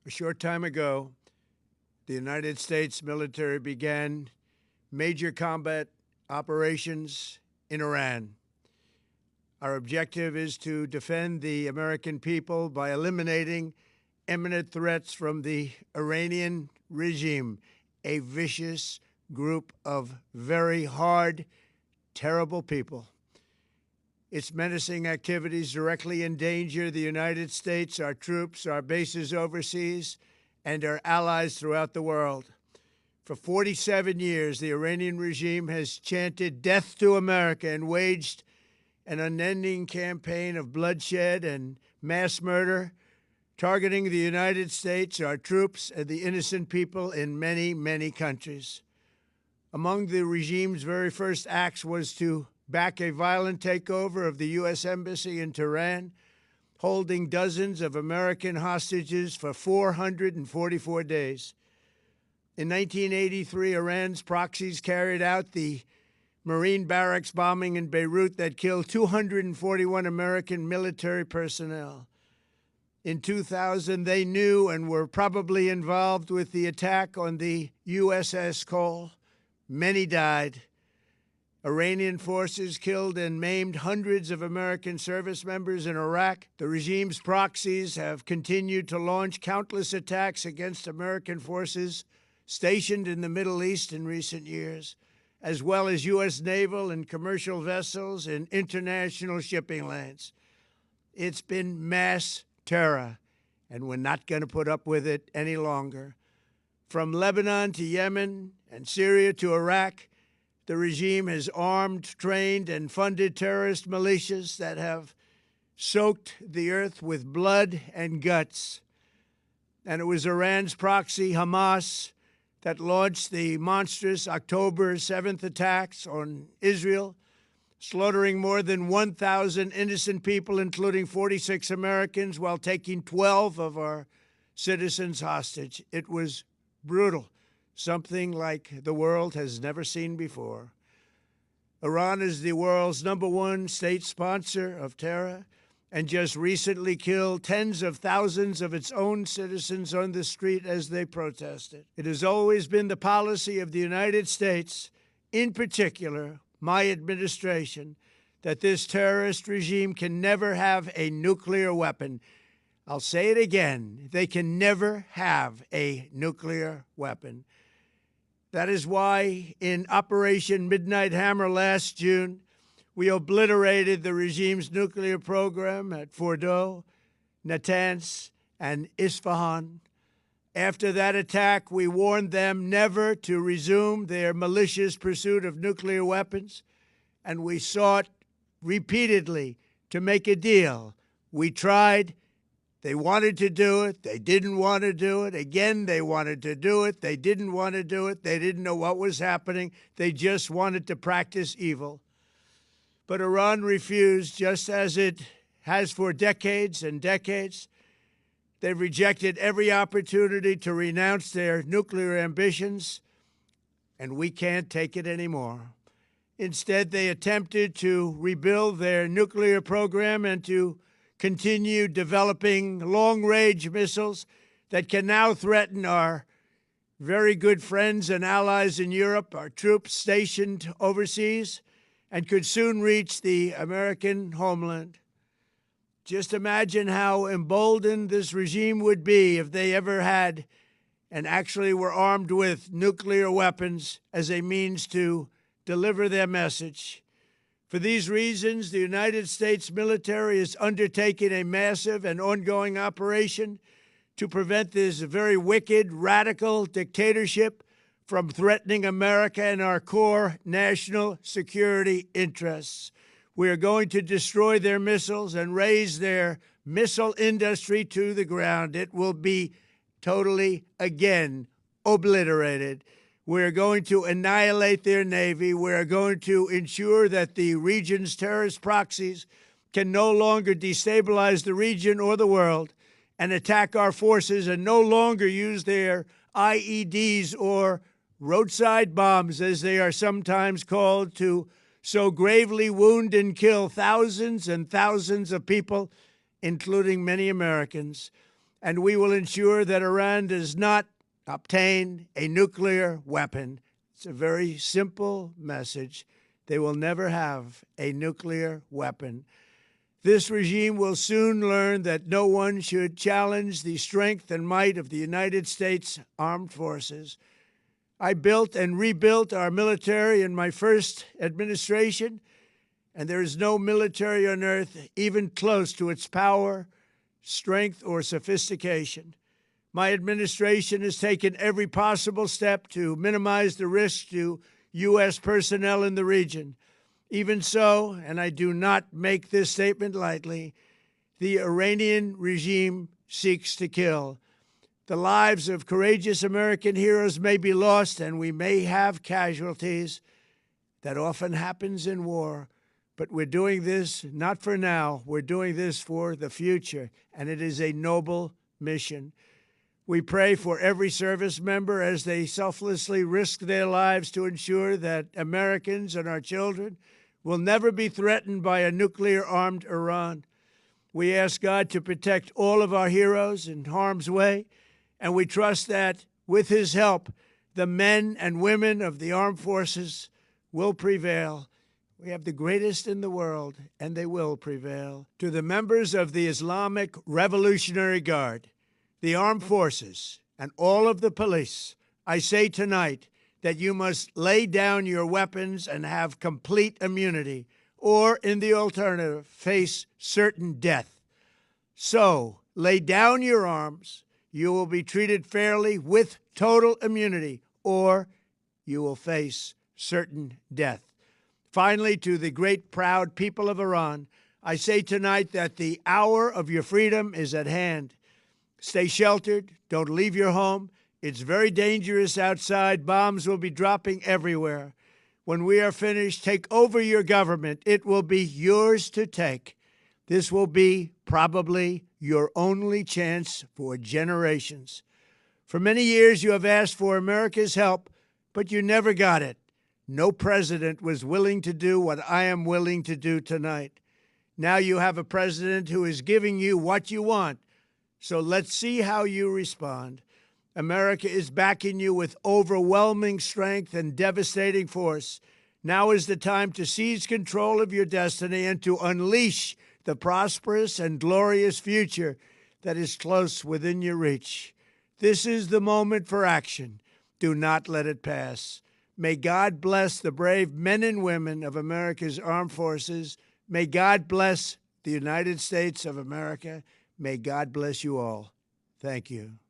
A short time ago, the United States military began major combat operations in Iran. Our objective is to defend the American people by eliminating imminent threats from the Iranian regime, a vicious group of very hard, terrible people. Its menacing activities directly endanger the United States, our troops, our bases overseas, and our allies throughout the world. For 47 years, the Iranian regime has chanted death to America and waged an unending campaign of bloodshed and mass murder, targeting the United States, our troops, and the innocent people in many, many countries. Among the regime's very first acts was to back a violent takeover of the U.S. Embassy in Tehran, holding dozens of American hostages for 444 days. In 1983, Iran's proxies carried out the Marine barracks bombing in Beirut that killed 241 American military personnel. In 2000, they knew and were probably involved with the attack on the USS Cole. Many died. Iranian forces killed and maimed hundreds of American service members in Iraq. The regime's proxies have continued to launch countless attacks against American forces stationed in the Middle East in recent years, as well as U.S. naval and commercial vessels in international shipping lanes. It's been mass terror, and we're not going to put up with it any longer. From Lebanon to Yemen and Syria to Iraq, the regime has armed, trained, and funded terrorist militias that have soaked the earth with blood and guts. And it was Iran's proxy, Hamas, that launched the monstrous October 7th attacks on Israel, slaughtering more than 1,000 innocent people, including 46 Americans, while taking 12 of our citizens hostage. It was brutal, something like the world has never seen before. Iran is the world's #1 state sponsor of terror and just recently killed tens of thousands of its own citizens on the street as they protested. It has always been the policy of the United States, in particular, my administration, that this terrorist regime can never have a nuclear weapon. I'll say it again, they can never have a nuclear weapon. That is why in Operation Midnight Hammer last June, we obliterated the regime's nuclear program at Fordow, Natanz, and Isfahan. After that attack, we warned them never to resume their malicious pursuit of nuclear weapons, and we sought repeatedly to make a deal. We tried. They wanted to do it. They didn't want to do it. Again, they wanted to do it. They didn't want to do it. They didn't know what was happening. They just wanted to practice evil. But Iran refused, just as it has for decades and decades. They've rejected every opportunity to renounce their nuclear ambitions, and we can't take it anymore. Instead, they attempted to rebuild their nuclear program and to continue developing long-range missiles that can now threaten our very good friends and allies in Europe, our troops stationed overseas, and could soon reach the American homeland. Just imagine how emboldened this regime would be if they ever had and actually were armed with nuclear weapons as a means to deliver their message. For these reasons, the United States military is undertaking a massive and ongoing operation to prevent this very wicked, radical dictatorship from threatening America and our core national security interests. We are going to destroy their missiles and raise their missile industry to the ground. It will be totally, again, obliterated. We're going to annihilate their Navy. We're going to ensure that the region's terrorist proxies can no longer destabilize the region or the world and attack our forces and no longer use their IEDs or roadside bombs, as they are sometimes called, to so gravely wound and kill thousands and thousands of people, including many Americans. and we will ensure that Iran does not obtain a nuclear weapon. It's a very simple message. They will never have a nuclear weapon. This regime will soon learn that no one should challenge the strength and might of the United States Armed Forces. I built and rebuilt our military in my first administration, and there is no military on earth even close to its power, strength, or sophistication. My administration has taken every possible step to minimize the risk to U.S. personnel in the region. Even so, and I do not make this statement lightly, the Iranian regime seeks to kill. The lives of courageous American heroes may be lost, and we may have casualties. That often happens in war. But we're doing this not for now. We're doing this for the future, and it is a noble mission. We pray for every service member as they selflessly risk their lives to ensure that Americans and our children will never be threatened by a nuclear-armed Iran. We ask God to protect all of our heroes in harm's way, and we trust that, with his help, the men and women of the armed forces will prevail. We have the greatest in the world, and they will prevail. To the members of the Islamic Revolutionary Guard, the armed forces, and all of the police, I say tonight that you must lay down your weapons and have complete immunity, or, in the alternative, face certain death. So, lay down your arms. You will be treated fairly with total immunity, or you will face certain death. Finally, to the great, proud people of Iran, I say tonight that the hour of your freedom is at hand. Stay sheltered. Don't leave your home. It's very dangerous outside. Bombs will be dropping everywhere. When we are finished, take over your government. It will be yours to take. This will be probably your only chance for generations. For many years, you have asked for America's help, but you never got it. No president was willing to do what I am willing to do tonight. Now you have a president who is giving you what you want. So let's see how you respond. America is backing you with overwhelming strength and devastating force. Now is the time to seize control of your destiny and to unleash the prosperous and glorious future that is close within your reach. This is the moment for action. Do not let it pass. May God bless the brave men and women of America's armed forces. May God bless the United States of America. May God bless you all. Thank you.